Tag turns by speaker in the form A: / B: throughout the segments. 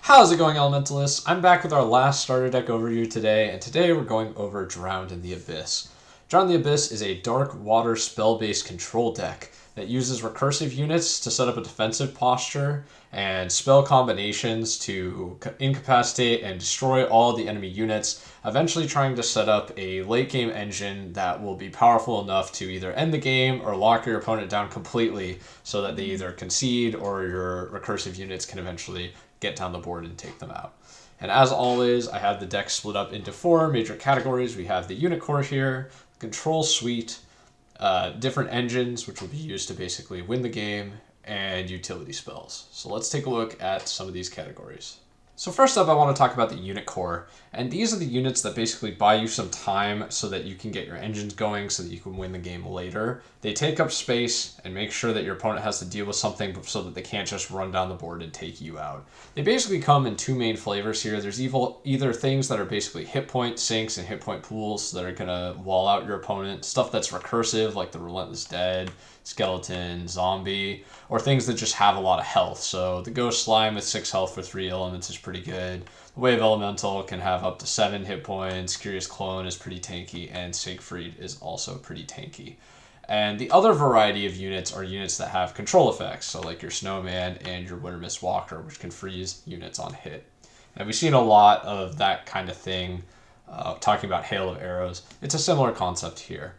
A: How's it going, Elementalists? I'm back with our last starter deck overview today, and today we're going over Drowned in the Abyss. Drowned in the Abyss is a dark water spell-based control deck that uses recursive units to set up a defensive posture and spell combinations to incapacitate and destroy all the enemy units, eventually trying to set up a late game engine that will be powerful enough to either end the game or lock your opponent down completely so that they either concede or your recursive units can eventually get down the board and take them out. And as always, I have the deck split up into four major categories. We have the unit core here, control suite, different engines, which will be used to basically win the game, and utility spells. So let's take a look at some of these categories. So first up, I want to talk about the unit core, and these are the units that basically buy you some time so that you can get your engines going so that you can win the game later. They take up space and make sure that your opponent has to deal with something so that they can't just run down the board and take you out. They basically come in two main flavors here. There's either things that are basically hit point sinks and hit point pools that are going to wall out your opponent, stuff that's recursive like the Relentless Dead, Skeleton, Zombie, or things that just have a lot of health. So the Ghost Slime with 6 health for 3 elements is pretty good. The Wave Elemental can have up to 7 hit points. Curious Clone is pretty tanky, and Siegfried is also pretty tanky. And the other variety of units are units that have control effects, so like your Snowman and your Winter Mist Walker, which can freeze units on hit. And we've seen a lot of that kind of thing, talking about Hail of Arrows. It's a similar concept here.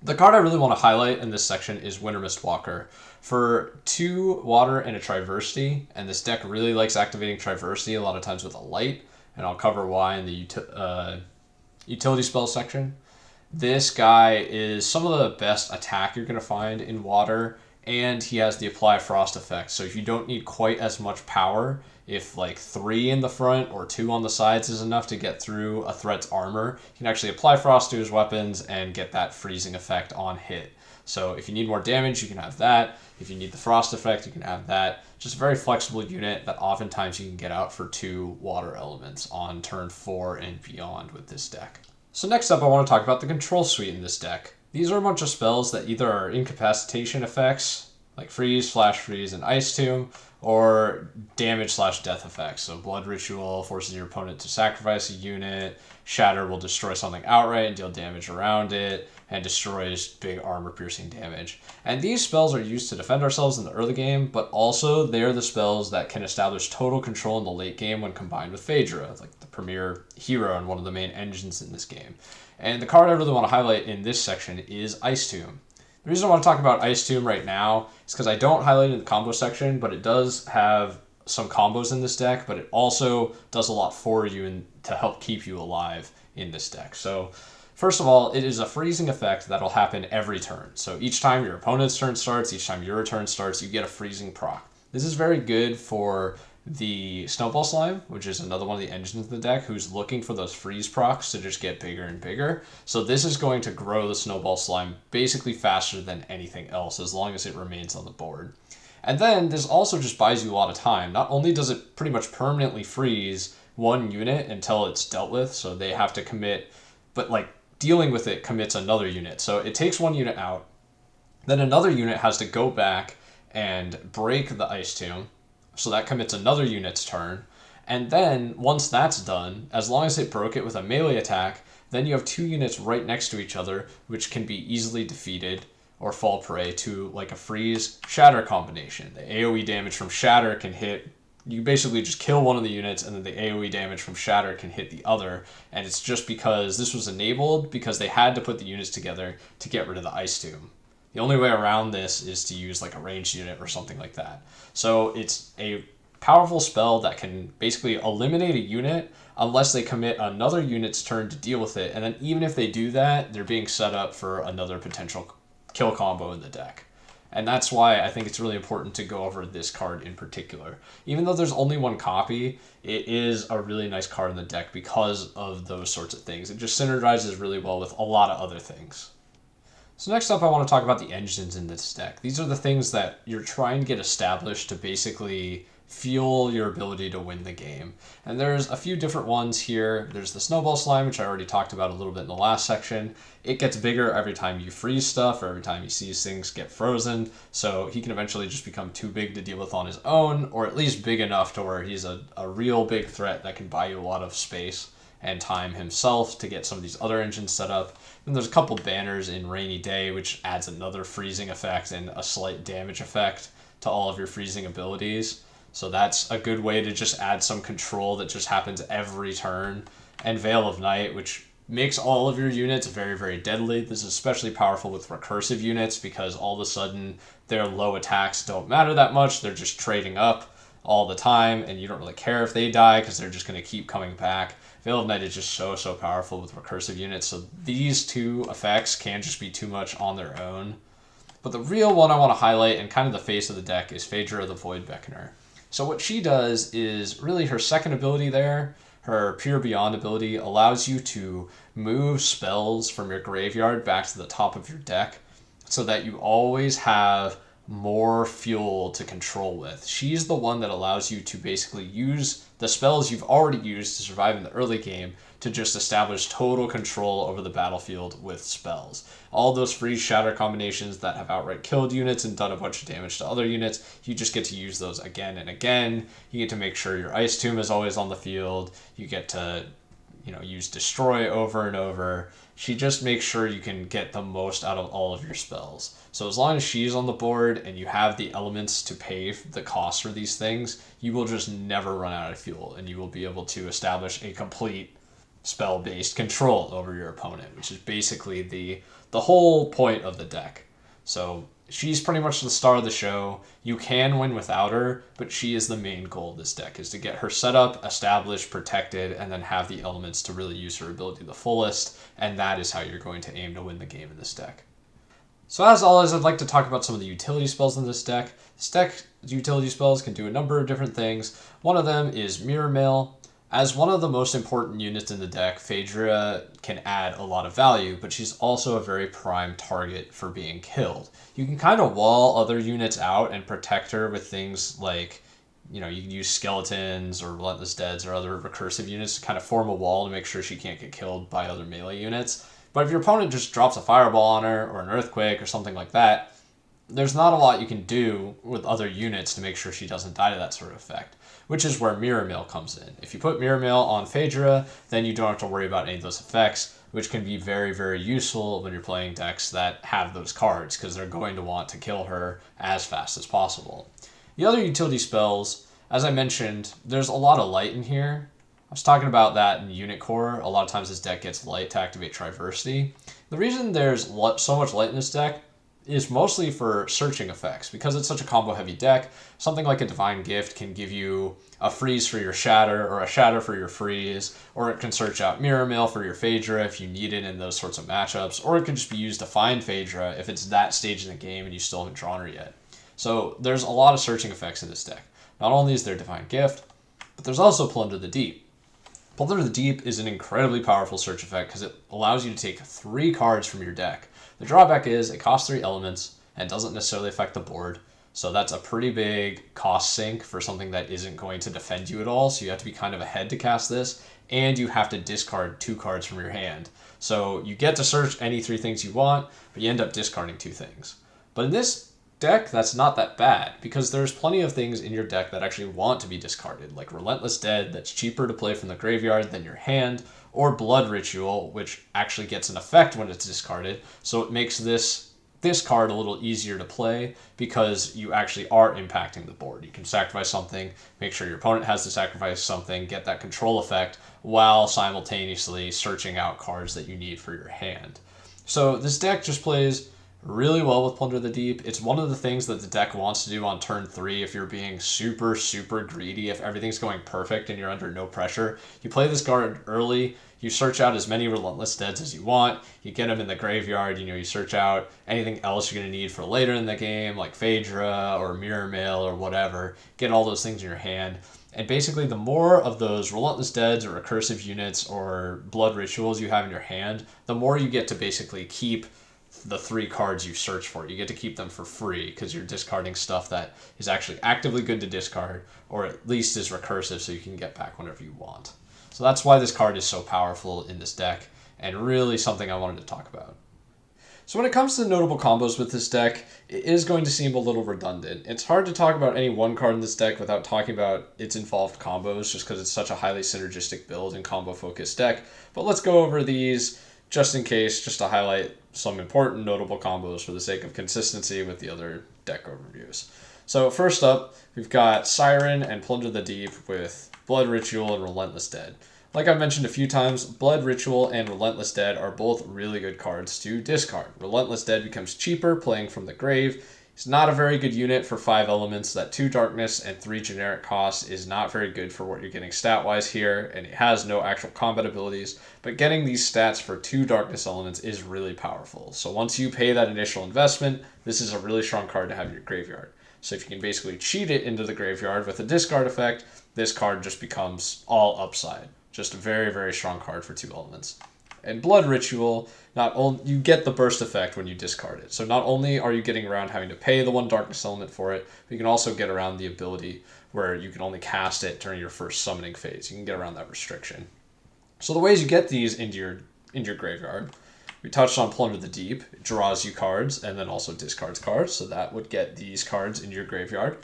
A: The card I really want to highlight in this section is Winter Mist Walker. For 2 water and a Triversity, and this deck really likes activating Triversity a lot of times with a light, and I'll cover why in the utility spell section. This guy is some of the best attack you're going to find in water, and he has the Apply Frost effect, so if you don't need quite as much power, if like 3 in the front or 2 on the sides is enough to get through a threat's armor, he can actually apply frost to his weapons and get that freezing effect on hit. So if you need more damage, you can have that. If you need the frost effect, you can have that. Just a very flexible unit that oftentimes you can get out for 2 water elements on turn 4 and beyond with this deck. So next up, I want to talk about the control suite in this deck. These are a bunch of spells that either are incapacitation effects, like freeze, flash freeze, and ice tomb, or damage/death effects. So Blood Ritual forces your opponent to sacrifice a unit, Shatter will destroy something outright and deal damage around it, and destroys big armor-piercing damage. And these spells are used to defend ourselves in the early game, but also they're the spells that can establish total control in the late game when combined with Phadria, like the premier hero and one of the main engines in this game. And the card I really want to highlight in this section is Ice Tomb. The reason I want to talk about Ice Tomb right now is because I don't highlight it in the combo section, but it does have some combos in this deck, but it also does a lot for you and to help keep you alive in this deck. So first of all, it is a freezing effect that'll happen every turn. So each time your opponent's turn starts, each time your turn starts, you get a freezing proc. This is very good for the Snowball Slime, which is another one of the engines of the deck, who's looking for those freeze procs to just get bigger and bigger. So this is going to grow the Snowball Slime basically faster than anything else, as long as it remains on the board. And then this also just buys you a lot of time. Not only does it pretty much permanently freeze one unit until it's dealt with, so they have to commit, but like dealing with it commits another unit. So it takes one unit out, then another unit has to go back and break the Ice Tomb, so that commits another unit's turn. And then, once that's done, as long as it broke it with a melee attack, then you have 2 units right next to each other, which can be easily defeated or fall prey to like a freeze-shatter combination. The AoE damage from Shatter can hit, you basically just kill one of the units, and then the AoE damage from Shatter can hit the other. And it's just because this was enabled because they had to put the units together to get rid of the Ice Tomb. The only way around this is to use like a ranged unit or something like that. So it's a powerful spell that can basically eliminate a unit unless they commit another unit's turn to deal with it. And then even if they do that, they're being set up for another potential kill combo in the deck. And that's why I think it's really important to go over this card in particular. Even though there's only 1 copy, it is a really nice card in the deck because of those sorts of things. It just synergizes really well with a lot of other things. So next up, I want to talk about the engines in this deck. These are the things that you're trying to get established to basically fuel your ability to win the game. And there's a few different ones here. There's the snowball slime, which I already talked about a little bit in the last section. It gets bigger every time you freeze stuff or every time he sees things get frozen. So he can eventually just become too big to deal with on his own, or at least big enough to where he's a real big threat that can buy you a lot of space and time himself to get some of these other engines set up. Then there's a couple banners in Rainy Day, which adds another freezing effect and a slight damage effect to all of your freezing abilities. So that's a good way to just add some control that just happens every turn. And Veil of Night, which makes all of your units very, very deadly. This is especially powerful with recursive units because all of a sudden their low attacks don't matter that much. They're just trading up all the time, and you don't really care if they die because they're just going to keep coming back. Veil of Night is just so powerful with recursive units, so these two effects can just be too much on their own. But the real one I want to highlight, and kind of the face of the deck, is Phadria the Void Beckoner. So what she does is really her second ability there, her Peer Beyond ability, allows you to move spells from your graveyard back to the top of your deck so that you always have more fuel to control with. She's the one that allows you to basically use the spells you've already used to survive in the early game to just establish total control over the battlefield with spells. All those freeze shatter combinations that have outright killed units and done a bunch of damage to other units, you just get to use those again and again. You get to make sure your Ice Tomb is always on the field. You get to, use Destroy over and over. She just makes sure you can get the most out of all of your spells. So as long as she's on the board and you have the elements to pay the cost for these things, you will just never run out of fuel, and you will be able to establish a complete spell-based control over your opponent, which is basically the whole point of the deck. So she's pretty much the star of the show. You can win without her, but she is the main goal of this deck, is to get her set up, established, protected, and then have the elements to really use her ability the fullest, and that is how you're going to aim to win the game in this deck. So as always, I'd like to talk about some of the utility spells in this deck. This deck's utility spells can do a number of different things. One of them is Mirror Mail. As one of the most important units in the deck, Phadria can add a lot of value, but she's also a very prime target for being killed. You can kind of wall other units out and protect her with things like, you can use skeletons or Relentless Deads or other recursive units to kind of form a wall to make sure she can't get killed by other melee units. But if your opponent just drops a fireball on her or an earthquake or something like that, there's not a lot you can do with other units to make sure she doesn't die to that sort of effect, which is where Mirror Mail comes in. If you put Mirror Mail on Phadria, then you don't have to worry about any of those effects, which can be very, very useful when you're playing decks that have those cards, because they're going to want to kill her as fast as possible. The other utility spells, as I mentioned, there's a lot of light in here. I was talking about that in Unit Core. A lot of times this deck gets light to activate Triversity. The reason there's so much light in this deck is mostly for searching effects. Because it's such a combo-heavy deck, something like a Divine Gift can give you a freeze for your Shatter, or a Shatter for your freeze, or it can search out Mirror Mail for your Phadria if you need it in those sorts of matchups, or it can just be used to find Phadria if it's that stage in the game and you still haven't drawn her yet. So there's a lot of searching effects in this deck. Not only is there Divine Gift, but there's also Plunder the Deep. Plunder the Deep is an incredibly powerful search effect because it allows you to take 3 cards from your deck. The drawback is it costs 3 elements and doesn't necessarily affect the board, so that's a pretty big cost sink for something that isn't going to defend you at all, so you have to be kind of ahead to cast this, and you have to discard 2 cards from your hand. So you get to search any 3 things you want, but you end up discarding 2 things. But in this deck, that's not that bad, because there's plenty of things in your deck that actually want to be discarded, like Relentless Dead, that's cheaper to play from the graveyard than your hand, or Blood Ritual, which actually gets an effect when it's discarded, so it makes this card a little easier to play because you actually are impacting the board. You can sacrifice something, make sure your opponent has to sacrifice something, get that control effect, while simultaneously searching out cards that you need for your hand. So this deck just plays really well with Plunder the Deep. It's one of the things that the deck wants to do on turn 3 if you're being super, super greedy, if everything's going perfect and you're under no pressure. You play this card early, you search out as many Relentless Deads as you want, you get them in the graveyard, you search out anything else you're going to need for later in the game, like Phadria or Mirror Mail or whatever, get all those things in your hand. And basically, the more of those Relentless Deads or recursive units or Blood Rituals you have in your hand, the more you get to basically keep the 3 cards you search for. You get to keep them for free because you're discarding stuff that is actually actively good to discard, or at least is recursive so you can get back whenever you want. So that's why this card is so powerful in this deck, and really something I wanted to talk about. So when it comes to notable combos with this deck, it is going to seem a little redundant. It's hard to talk about any one card in this deck without talking about its involved combos, just because it's such a highly synergistic build and combo-focused deck. But let's go over these just in case, just to highlight some important notable combos for the sake of consistency with the other deck overviews. So first up, we've got Siren and Plunder the Deep with Blood Ritual and Relentless Dead. Like I've mentioned a few times, Blood Ritual and Relentless Dead are both really good cards to discard. Relentless Dead becomes cheaper playing from the grave. It's not a very good unit for 5 elements. That 2 darkness and 3 generic cost is not very good for what you're getting stat-wise here, and it has no actual combat abilities, but getting these stats for 2 darkness elements is really powerful. So once you pay that initial investment, this is a really strong card to have in your graveyard. So if you can basically cheat it into the graveyard with a discard effect, this card just becomes all upside. Just a very, very strong card for 2 elements. And Blood Ritual, not only you get the burst effect when you discard it. So not only are you getting around having to pay the 1 darkness element for it, but you can also get around the ability where you can only cast it during your first summoning phase. You can get around that restriction. So the ways you get these into your graveyard, we touched on Plunder the Deep. It draws you cards and then also discards cards. So that would get these cards into your graveyard.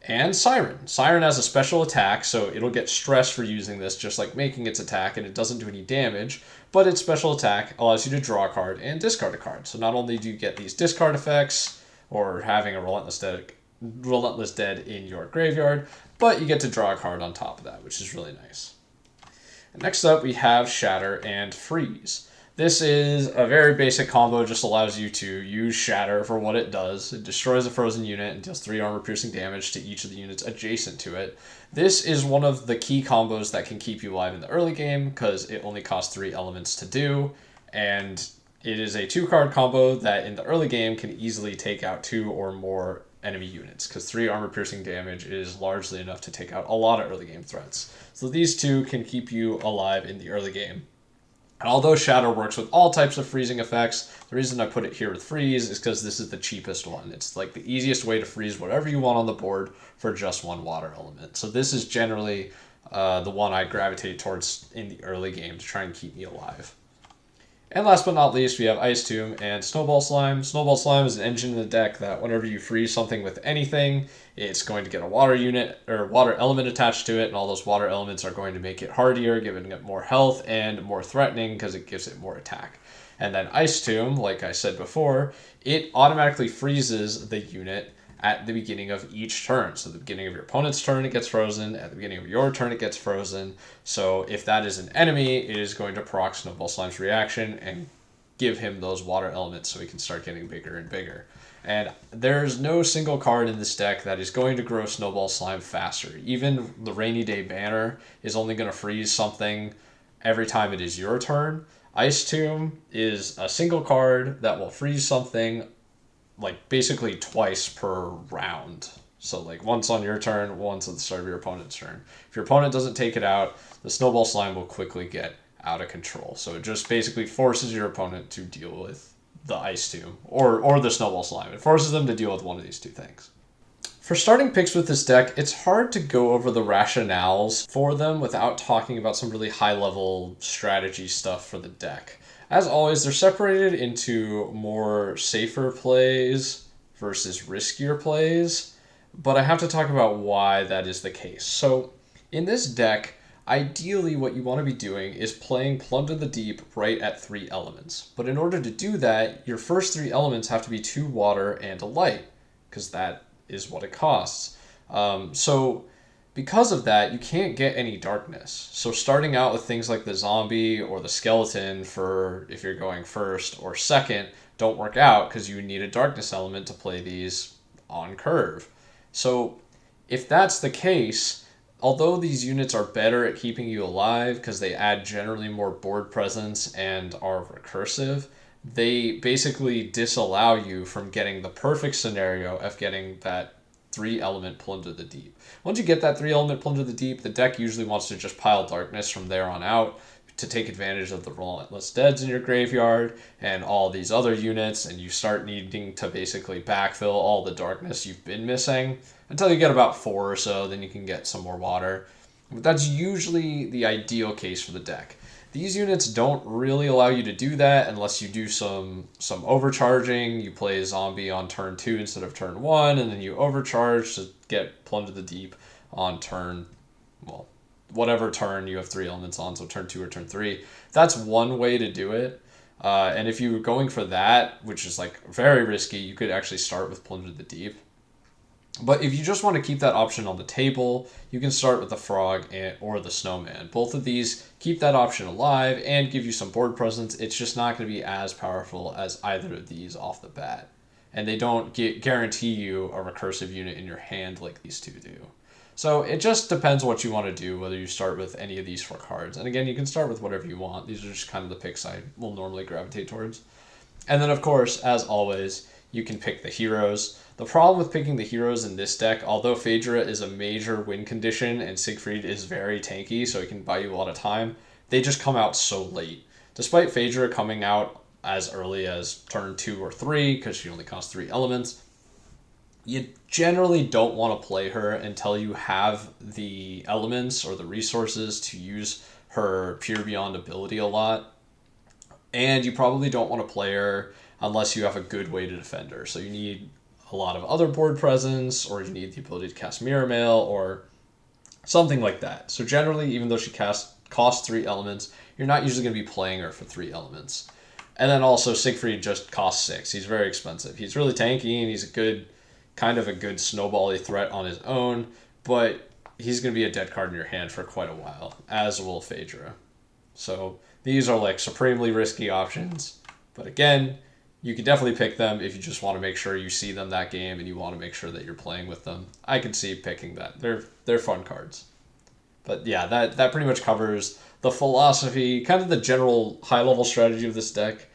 A: And Siren. Siren has a special attack, so it'll get stressed for using this, just like making its attack, and it doesn't do any damage, but its special attack allows you to draw a card and discard a card. So not only do you get these discard effects, or having a Relentless Dead in your graveyard, but you get to draw a card on top of that, which is really nice. And next up, we have Shatter and Freeze. This is a very basic combo, just allows you to use Shatter for what it does. It destroys a frozen unit and deals 3 armor-piercing damage to each of the units adjacent to it. This is one of the key combos that can keep you alive in the early game, because it only costs 3 elements to do, and it is a 2-card combo that in the early game can easily take out 2 or more enemy units, because 3 armor-piercing damage is largely enough to take out a lot of early game threats. So these 2 can keep you alive in the early game. And although Shatter works with all types of freezing effects, the reason I put it here with Freeze is because this is the cheapest one. It's like the easiest way to freeze whatever you want on the board for just 1 water element. So this is generally the one I gravitate towards in the early game to try and keep me alive. And last but not least, we have Ice Tomb and Snowball Slime. Snowball Slime is an engine in the deck that whenever you freeze something with anything, it's going to get a water unit or water element attached to it, and all those water elements are going to make it hardier, giving it more health and more threatening because it gives it more attack. And then Ice Tomb, like I said before, it automatically freezes the unit at the beginning of each turn. So at the beginning of your opponent's turn, it gets frozen. At the beginning of your turn, it gets frozen. So if that is an enemy, it is going to proc Snowball Slime's reaction and give him those water elements so he can start getting bigger and bigger. And there's no single card in this deck that is going to grow Snowball Slime faster. Even the Rainy Day Banner is only going to freeze something every time it is your turn. Ice Tomb is a single card that will freeze something like basically twice per round. So like once on your turn, once at the start of your opponent's turn. If your opponent doesn't take it out, the Snowball Slime will quickly get out of control. So it just basically forces your opponent to deal with the Ice Tomb or the Snowball Slime. It forces them to deal with one of these 2 things. For starting picks with this deck, it's hard to go over the rationales for them without talking about some really high-level strategy stuff for the deck. As always, they're separated into more safer plays versus riskier plays, but I have to talk about why that is the case. So, in this deck, ideally what you want to be doing is playing Plunder the Deep right at 3 elements. But in order to do that, your first 3 elements have to be 2 water and a light, because that is what it costs. So because of that, you can't get any darkness. So starting out with things like the zombie or the skeleton for if you're going first or second don't work out because you need a darkness element to play these on curve. So if that's the case, although these units are better at keeping you alive because they add generally more board presence and are recursive, they basically disallow you from getting the perfect scenario of getting that 3-element Plunder the Deep. Once you get that 3-element Plunder the Deep, the deck usually wants to just pile darkness from there on out, to take advantage of the Relentless Deads in your graveyard and all these other units, and you start needing to basically backfill all the darkness you've been missing until you get about 4 or so, then you can get some more water. But that's usually the ideal case for the deck. These units don't really allow you to do that unless you do some overcharging. You play a zombie on turn 2 instead of turn 1, and then you overcharge to get Plunge of the Deep on turn, well, whatever turn you have 3 elements on, so turn 2 or turn 3. That's one way to do it. And if you were going for that, which is like very risky, you could actually start with Plunge of the Deep. But if you just want to keep that option on the table, you can start with the Frog or the Snowman. Both of these keep that option alive and give you some board presence. It's just not going to be as powerful as either of these off the bat. And they don't guarantee you a recursive unit in your hand like these two do. So it just depends what you want to do, whether you start with any of these 4 cards. And again, you can start with whatever you want. These are just kind of the picks I will normally gravitate towards. And then, of course, as always, you can pick the heroes. The problem with picking the heroes in this deck, although Phadria is a major win condition and Siegfried is very tanky, so it can buy you a lot of time, they just come out so late. Despite Phadria coming out as early as turn 2 or 3, because she only costs 3 elements, you generally don't want to play her until you have the elements or the resources to use her Pure Beyond ability a lot. And you probably don't want to play her unless you have a good way to defend her. So you need a lot of other board presence, or you need the ability to cast Mirror Mail, or something like that. So generally, even though she costs 3 elements, you're not usually going to be playing her for 3 elements. And then also, Siegfried just costs 6. He's very expensive. He's really tanky, and he's kind of a good snowbally threat on his own, but he's going to be a dead card in your hand for quite a while, as will Phadria. So these are like supremely risky options, but again, you can definitely pick them if you just want to make sure you see them that game and you want to make sure that you're playing with them. I can see picking that. They're fun cards. But yeah, that pretty much covers the philosophy, kind of the general high-level strategy of this deck,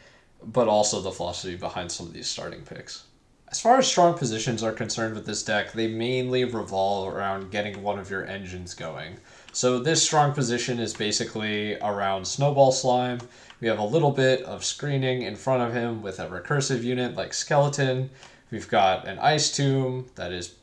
A: but also the philosophy behind some of these starting picks. As far as strong positions are concerned with this deck, they mainly revolve around getting one of your engines going. So this strong position is basically around Snowball Slime. We have a little bit of screening in front of him with a recursive unit like Skeleton. We've got an Ice Tomb that is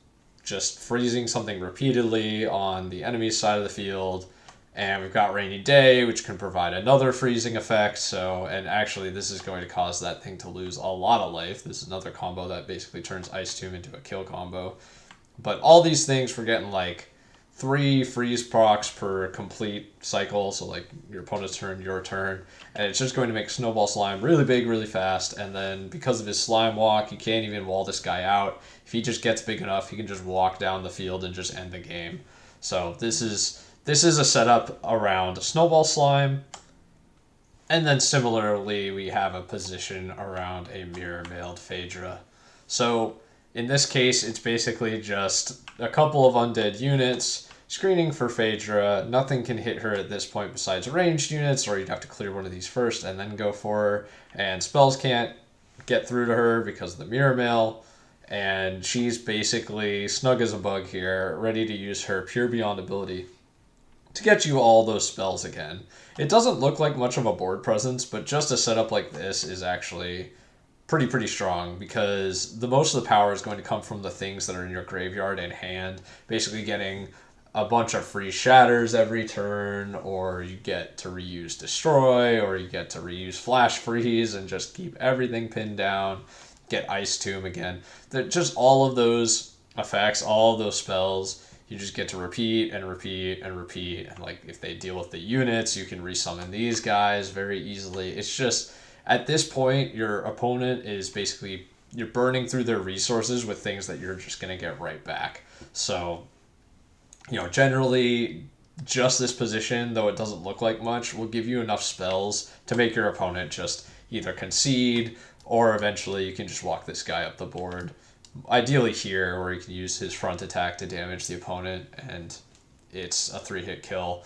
A: just freezing something repeatedly on the enemy's side of the field. And we've got Rainy Day, which can provide another freezing effect. And actually, this is going to cause that thing to lose a lot of life. This is another combo that basically turns Ice Tomb into a kill combo. But all these things, we're getting like 3 freeze procs per complete cycle. So like your opponent's turn, your turn. And it's just going to make Snowball Slime really big, really fast. And then because of his Slime Walk, you can't even wall this guy out. If he just gets big enough, he can just walk down the field and just end the game. So this is a setup around Snowball Slime. And then similarly, we have a position around a Mirror-Mailed Phadria. So in this case, it's basically just a couple of undead units screening for Phadria. Nothing can hit her at this point besides ranged units, or you'd have to clear one of these first and then go for her. And spells can't get through to her because of the Mirror Mail. And she's basically snug as a bug here, ready to use her Pure Beyond ability to get you all those spells again. It doesn't look like much of a board presence, but just a setup like this is actually pretty strong, because the most of the power is going to come from the things that are in your graveyard and hand, basically getting a bunch of free shatters every turn, or you get to reuse Destroy, or you get to reuse Flash Freeze and just keep everything pinned down, get Ice Tomb again. Just all of those effects, all of those spells, you just get to repeat and repeat and repeat. And like if they deal with the units, you can resummon these guys very easily. It's just, at this point, your opponent is basically, you're burning through their resources with things that you're just going to get right back. So, generally, just this position, though it doesn't look like much, will give you enough spells to make your opponent just either concede, or eventually you can just walk this guy up the board. Ideally here, where he can use his front attack to damage the opponent, and it's a 3-hit kill.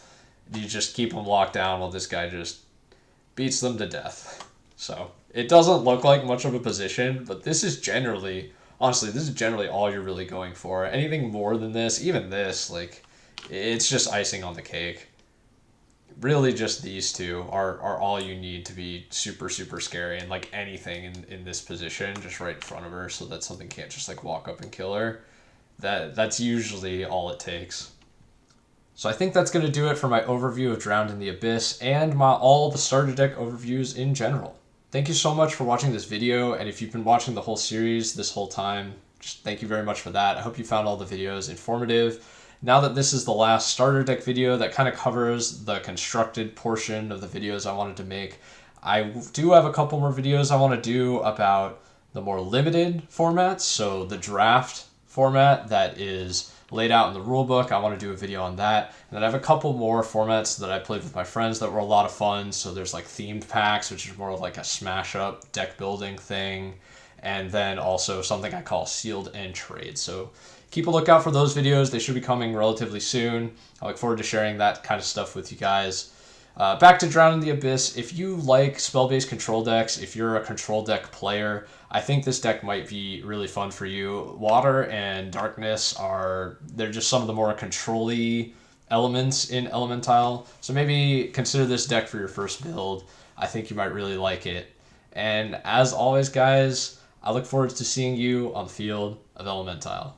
A: You just keep him locked down while this guy just beats them to death. So it doesn't look like much of a position, but this is generally, honestly, this is generally all you're really going for. Anything more than this, even this, like, it's just icing on the cake. really just these two are all you need to be super, super scary. And like anything in this position, just right in front of her so that something can't just like walk up and kill her. That's usually all it takes. So I think that's going to do it for my overview of Drowned in the Abyss and all the starter deck overviews in general. Thank you so much for watching this video, and if you've been watching the whole series this whole time, just thank you very much for that. I hope you found all the videos informative. Now that this is the last starter deck video that kind of covers the constructed portion of the videos I wanted to make, I do have a couple more videos I want to do about the more limited formats, so the draft format that is laid out in the rulebook. I want to do a video on that. And then I have a couple more formats that I played with my friends that were a lot of fun. So there's like themed packs, which is more of like a smash up deck building thing. And then also something I call sealed and trade. So keep a lookout for those videos. They should be coming relatively soon. I look forward to sharing that kind of stuff with you guys. Back to Drown in the Abyss. If you like spell-based control decks, if you're a control deck player, I think this deck might be really fun for you. Water and darkness they're just some of the more control-y elements in Elementile. So maybe consider this deck for your first build. I think you might really like it. And as always, guys, I look forward to seeing you on the field of Elementile.